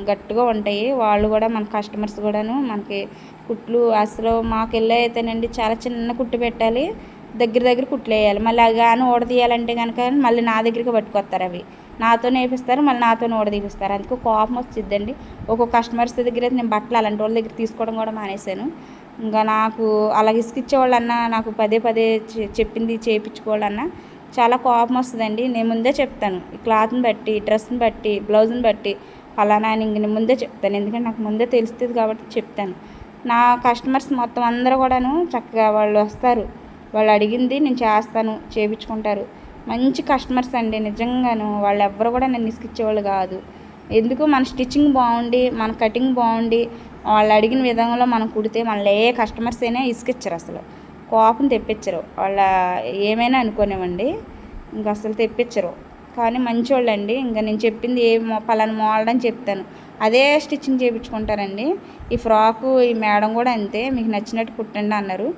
A: గట్టిగా ఉంటాయి. వాళ్ళు కూడా మన కస్టమర్స్ కూడాను మనకి కుట్లు అసలు మాకు వెళ్ళి అయితేనండి చాలా చిన్న కుట్టు పెట్టాలి, దగ్గర కుట్లు వేయాలి. మళ్ళీ అవి కానీ ఊడదీయాలంటే కనుక మళ్ళీ నా దగ్గరికి పట్టుకొస్తారు. అవి నాతో నేర్పిస్తారు, మళ్ళీ నాతో ఊడదీపిస్తారు. అందుకు కోపం వచ్చిద్దండి. ఒక్కొక్క కస్టమర్స్ దగ్గర అయితే నేను బట్టలు అలాంటి వాళ్ళ దగ్గర తీసుకోవడం కూడా మానేశాను. ఇంకా నాకు అలా ఇసుకిచ్చేవాళ్ళన్నా, నాకు పదే చెప్పింది చేయించుకోవాలన్నా చాలా కోపం వస్తుందండి. నేను ముందే చెప్తాను, ఈ క్లాత్ని బట్టి, డ్రెస్ని బట్టి, బ్లౌజ్ని బట్టి ఫలానా అని ఇంక నేను ముందే చెప్తాను. ఎందుకంటే నాకు ముందే తెలుస్తుంది కాబట్టి చెప్తాను. నా కస్టమర్స్ మొత్తం అందరూ కూడాను చక్కగా వాళ్ళు వస్తారు, వాళ్ళు అడిగింది నేను చేస్తాను, చేయించుకుంటారు. మంచి కస్టమర్స్ అండి నిజంగాను. వాళ్ళు ఎవ్వరు కూడా నన్ను ఇసుకిచ్చేవాళ్ళు కాదు. ఎందుకు మన స్టిచ్చింగ్ బాగుండి, మన కటింగ్ బాగుండి, వాళ్ళు అడిగిన విధంలో మనం కుడితే మనల్ని ఏ కస్టమర్స్ అయినా ఇసుకిచ్చరు, అసలు కోపం తెప్పించరు. వాళ్ళ ఏమైనా అనుకోనివ్వండి, ఇంక అసలు తెప్పించరు. కానీ మంచివాళ్ళండి. ఇంకా నేను చెప్పింది ఏ పలానా మోడల్ అని చెప్తాను, అదే స్టిచ్చింగ్ చేయించుకుంటారండి. ఈ ఫ్రాకు ఈ మేడం కూడా అంతే, మీకు నచ్చినట్టు కుట్టండి అన్నారు.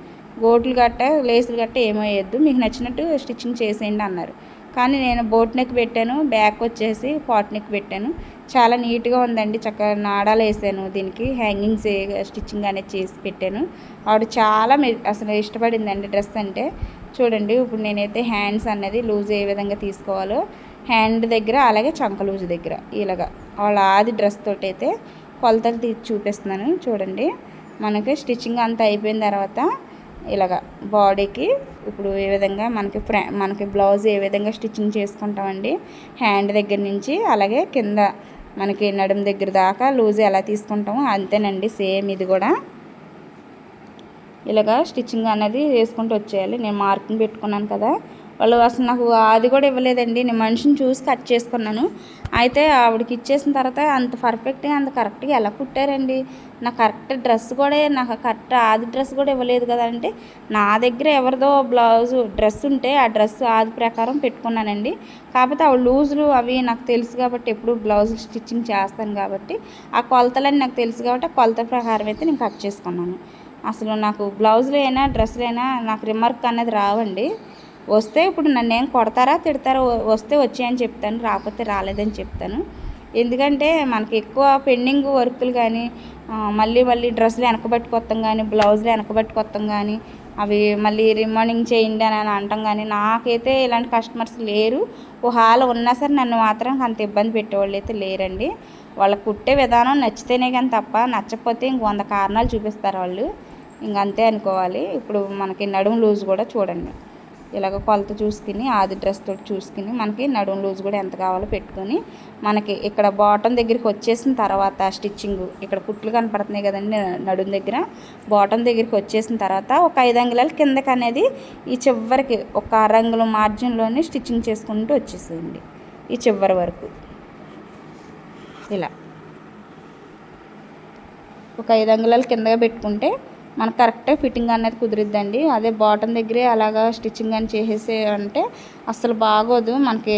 A: గోట్లు గట్ట లేసులు గట్ట ఏమో వేయద్దు, మీకు నచ్చినట్టు స్టిచ్చింగ్ చేసేయండి అన్నారు. కానీ నేను బోట్ నెక్ పెట్టాను, బ్యాక్ వచ్చేసి పాట్ నెక్ పెట్టాను. చాలా నీట్గా ఉందండి. చక్కగా నాడాలు వేసాను, దీనికి హ్యాంగింగ్స్ స్టిచ్చింగ్ అనేది చేసి పెట్టాను. ఆవిడ చాలా అసలు ఇష్టపడిందండి డ్రెస్ అంటే. చూడండి ఇప్పుడు నేనైతే హ్యాండ్స్ అనేది లూజ్ ఏ విధంగా తీసుకోవాలో, హ్యాండ్ దగ్గర అలాగే చంక లూజ్ దగ్గర ఇలాగా వాళ్ళ ఆది డ్రెస్ తోటి అయితే కొలతలు తీసి చూపిస్తున్నాను. చూడండి మనకి స్టిచ్చింగ్ అంతా అయిపోయిన తర్వాత ఇలాగా బాడీకి ఇప్పుడు ఏ విధంగా మనకి బ్లౌజ్ ఏ విధంగా స్టిచ్చింగ్ చేసుకుంటామండి, హ్యాండ్ దగ్గర నుంచి అలాగే కింద మనకి నడుము దగ్గర దాకా లూజ్ ఎలా తీసుకుంటామో అంతేనండి. సేమ్ ఇది కూడా ఇలాగా స్టిచ్చింగ్ అనేది వేసుకుంటూ వచ్చేయాలి. నేను మార్కింగ్ పెట్టుకున్నాను కదా, వాళ్ళు అసలు నాకు అది కూడా ఇవ్వలేదండి. నేను మనిషిని చూసి కట్ చేసుకున్నాను. అయితే ఆవిడకి ఇచ్చేసిన తర్వాత అంత పర్ఫెక్ట్గా అంత కరెక్ట్గా ఎలా కుట్టారండి, నాకు కరెక్ట్ డ్రెస్ కూడా, నాకు కరెక్ట్ ఆది డ్రెస్ కూడా ఇవ్వలేదు కదా అంటే, నా దగ్గర ఎవరిదో బ్లౌజు డ్రెస్ ఉంటే ఆ డ్రెస్ ఆది ప్రకారం పెట్టుకున్నానండి. కాకపోతే ఆవిడ లూజులు అవి నాకు తెలుసు కాబట్టి, ఎప్పుడు బ్లౌజులు స్టిచ్చింగ్ చేస్తాను కాబట్టి ఆ కొలతలని నాకు తెలుసు కాబట్టి ఆ కొలత ప్రకారం అయితే నేను కట్ చేసుకున్నాను. అసలు నాకు బ్లౌజులు అయినా డ్రెస్సులు అయినా నాకు రిమార్క్ అనేది రావండి. వస్తే ఇప్పుడు నన్ను ఏం కొడతారా తిడతారా, వస్తే వచ్చాయని చెప్తాను, రాకపోతే రాలేదని చెప్తాను. ఎందుకంటే మనకి ఎక్కువ పెండింగ్ వర్కులు కానీ మళ్ళీ డ్రెస్సులు వెనకబెట్టుకొస్తాం కానీ, బ్లౌజులు వెనకబెట్టుకొస్తాం కానీ, అవి మళ్ళీ రిమైండింగ్ చేయండి అని అంటాం కానీ, నాకైతే ఇలాంటి కస్టమర్స్ లేరు. ఒకవేళ ఉన్నా సరే నన్ను మాత్రం అంత ఇబ్బంది పెట్టేవాళ్ళు అయితే లేరండి. వాళ్ళ కుట్టే విధానం నచ్చితేనే కానీ తప్ప, నచ్చకపోతే ఇంక 100 కారణాలు చూపిస్తారు వాళ్ళు, ఇంకంతే అనుకోవాలి. ఇప్పుడు మనకి నడుము లూజ్ కూడా చూడండి, ఇలాగ కొలత చూసుకుని ఆది డ్రెస్ తోటి చూసుకుని మనకి నడుము లూజ్ కూడా ఎంత కావాలో పెట్టుకొని, మనకి ఇక్కడ బాటమ్ దగ్గరికి వచ్చేసిన తర్వాత స్టిచ్చింగ్ ఇక్కడ కుట్లు కనపడుతున్నాయి కదండి నడుము దగ్గర, బాటమ్ దగ్గరికి వచ్చేసిన తర్వాత ఒక 5 అంగుళాలు కిందకి అనేది ఈ చివరికి ఒక 6 అంగుళం మార్జిన్లోనే స్టిచ్చింగ్ చేసుకుంటూ వచ్చేసేయండి ఈ చివరి వరకు. ఇలా ఒక 5 అంగుళాలు కిందగా పెట్టుకుంటే మనకు కరెక్ట్గా ఫిట్టింగ్ అనేది కుదిరిద్దండి. అదే బాటమ్ దగ్గరే అలాగా స్టిచ్చింగ్ అని చేసేసే అంటే అస్సలు బాగోదు, మనకి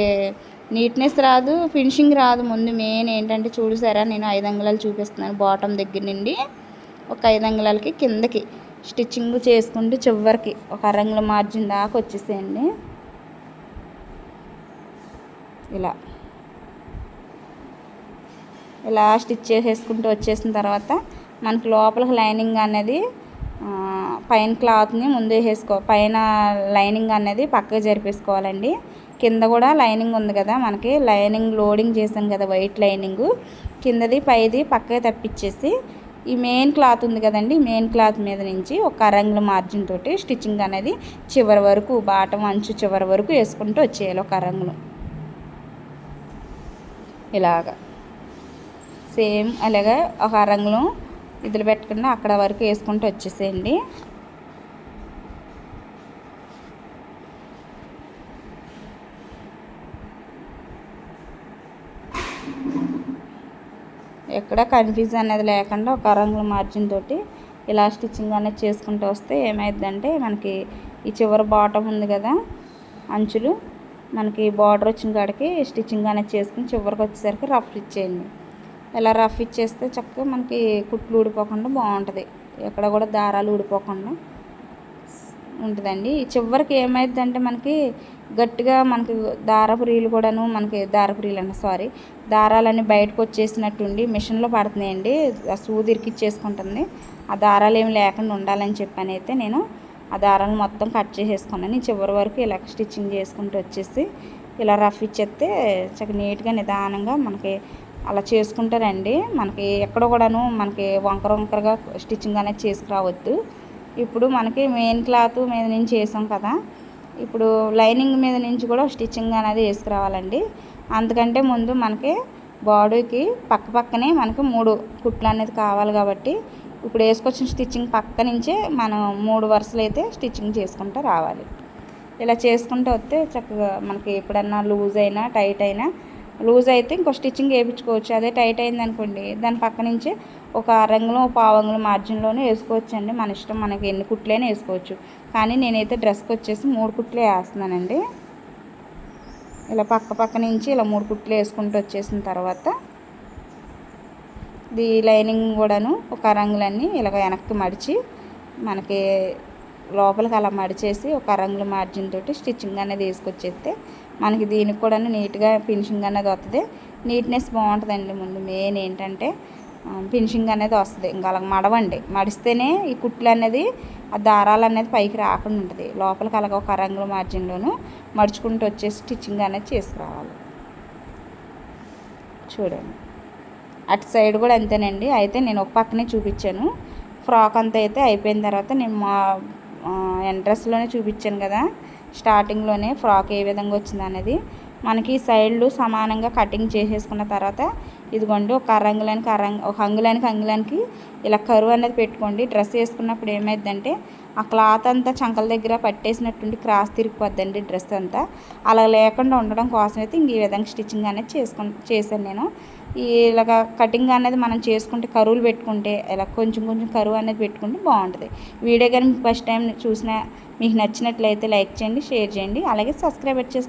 A: నీట్నెస్ రాదు, ఫినిషింగ్ రాదు. ముందు మెయిన్ ఏంటంటే చూసారా, నేను 5 అంగుళాలు చూపిస్తున్నాను. బాటమ్ దగ్గర నుండి ఒక 5 అంగుళాలకి కిందకి స్టిచ్చింగ్ చేసుకుంటూ చివరికి ఒక 1/2 అంగుళం మార్జిన్ దాకా వచ్చేసేయండి. ఇలా స్టిచ్ చేసేసుకుంటూ వచ్చేసిన తర్వాత మనకి లోపలికి లైనింగ్ అనేది పైన క్లాత్ని ముందు పైన లైనింగ్ అనేది పక్కకు జరిపేసుకోవాలండి. కింద కూడా లైనింగ్ ఉంది కదా, మనకి లైనింగ్ లోడింగ్ చేసాం కదా వైట్ లైనింగ్, కిందది పైది పక్కకి తప్పించేసి ఈ మెయిన్ క్లాత్ ఉంది కదండి, మెయిన్ క్లాత్ మీద నుంచి ఒక 1/2 అంగుళం మార్జిన్ తోటి స్టిచ్చింగ్ అనేది చివరి వరకు బాటం అంచు చివరి వరకు వేసుకుంటూ వచ్చేయాలి. ఒక 1/2 అంగుళం ఇలాగా సేమ్ అలాగా ఒక 1/2 అంగుళం ఇదిలు పెట్టకుండా అక్కడ వరకు వేసుకుంటూ వచ్చేసేయండి. ఎక్కడ కన్ఫ్యూజన్ అనేది లేకుండా ఒక రంగుల మార్జిన్ తోటి ఇలా స్టిచ్చింగ్ అనేది చేసుకుంటూ వస్తే ఏమైందంటే మనకి ఈ చివరి బాటమ్ ఉంది కదా అంచులు మనకి బార్డర్ వచ్చిన కాడికి స్టిచ్చింగ్ అనేది చేసుకుని చివరికి వచ్చేసరికి రఫ్ ఇచ్చేయండి. ఇలా రఫ్ ఇచ్చేస్తే చక్కగా మనకి కుట్లు ఊడిపోకుండా బాగుంటుంది, ఎక్కడ కూడా దారాలు ఊడిపోకుండా ఉంటుందండి. చివరికి ఏమైందంటే మనకి గట్టిగా మనకి దారపు రీలు కూడాను మనకి దారాలన్నీ బయటకు వచ్చేసినట్టుండి మిషన్లో పడుతున్నాయండి. ఆ సూది ఇరికిచ్చేసుకుంటుంది. ఆ దారాలు ఏమి లేకుండా ఉండాలని చెప్పని అయితే నేను ఆ దారాలు మొత్తం కట్ చేసేసుకున్నాను. చివరి వరకు ఇలా స్టిచ్చింగ్ చేసుకుంటూ వచ్చేసి ఇలా రఫ్ ఇచ్చేస్తే చక్కగా నీట్గా నిదానంగా మనకి అలా చేసుకుంటారండి. మనకి ఎక్కడ కూడాను మనకి వంకరగా స్టిచ్చింగ్ అనేది చేసుకురావద్దు. ఇప్పుడు మనకి మెయిన్ క్లాత్ మీద నుంచి వేసాం కదా, ఇప్పుడు లైనింగ్ మీద నుంచి కూడా స్టిచ్చింగ్ అనేది వేసుకురావాలండి. అందుకంటే ముందు మనకి బాడీకి పక్కనే మనకి 3 కుట్లు అనేది కావాలి కాబట్టి ఇప్పుడు వేసుకొచ్చిన స్టిచ్చింగ్ పక్క నుంచే మనం 3 వరుసలు అయితే స్టిచ్చింగ్ చేసుకుంటూ రావాలి. ఇలా చేసుకుంటూ వస్తే చక్కగా మనకి ఎప్పుడన్నా లూజ్ అయినా టైట్ అయినా, లూజ్ అయితే ఇంకో స్టిచ్చింగ్ వేయించుకోవచ్చు. అదే టైట్ అయింది అనుకోండి దాని పక్క నుంచే ఒక అరంగుళం పావంగుళం మార్జిన్లోనే వేసుకోవచ్చండి. మన ఇష్టం, మనకి ఎన్ని కుట్లైనా వేసుకోవచ్చు. కానీ నేనైతే డ్రెస్కి వచ్చేసి 3 కుట్లే వేస్తున్నానండి. ఇలా పక్క నుంచి ఇలా 3 కుట్లు వేసుకుంటూ వచ్చేసిన తర్వాత ఇది లైనింగ్ కూడాను ఒక రంగులన్నీ ఇలాగ వెనక్కి మడిచి మనకి లోపలికి అలా మడిచేసి ఒక రంగుల మార్జిన్ తోటి స్టిచ్చింగ్ అనేది వేసుకొచ్చేస్తే మనకి దీనికి కూడా నీట్గా ఫినిషింగ్ అనేది వస్తుంది. నీట్నెస్ బాగుంటుందండి. ముందు మెయిన్ ఏంటంటే ఫినిషింగ్ అనేది వస్తుంది. ఇంకా అలా మడిస్తేనే ఈ కుట్లు అనేది ఆ దారాలు అనేది పైకి రాకుండా ఉంటుంది. లోపలికి అలాగ ఒక రంగుల మార్జిన్లోను మడుచుకుంటూ వచ్చేసి స్టిచ్చింగ్ అనేది చేసుకురావాలి. చూడండి అటు సైడ్ కూడా అంతేనండి. అయితే నేను ఒక పక్కనే చూపించాను. ఫ్రాక్ అంతా అయితే అయిపోయిన తర్వాత నేను మా ఎంట్రెస్లోనే చూపించాను కదా స్టార్టింగ్లోనే ఫ్రాక్ ఏ విధంగా వచ్చింది అనేది. మనకి సైడ్లు సమానంగా కటింగ్ చేసేసుకున్న తర్వాత ఇదిగోండి ఒక అంగుళానికి ఇలా కరువు అనేది పెట్టుకోండి. డ్రెస్ వేసుకున్నప్పుడు ఏమైందంటే ఆ క్లాత్ అంతా చంకల దగ్గర పట్టేసినట్టుండి క్రాస్ తిరిగిపోద్దండి డ్రెస్ అంతా. అలా లేకుండా ఉండడం కోసం అయితే ఇంక ఈ విధంగా స్టిచ్చింగ్ అనేది చేశాను నేను. ఇలాగ కటింగ్ అనేది మనం చేసుకుంటే కరువులు పెట్టుకుంటే ఇలా కొంచెం కరువు అనేది పెట్టుకుంటే బాగుంటుంది. వీడియో కానీ ఫస్ట్ టైం చూసినా మీకు నచ్చినట్లయితే లైక్ చేయండి, షేర్ చేయండి, అలాగే సబ్స్క్రైబ్ చేసి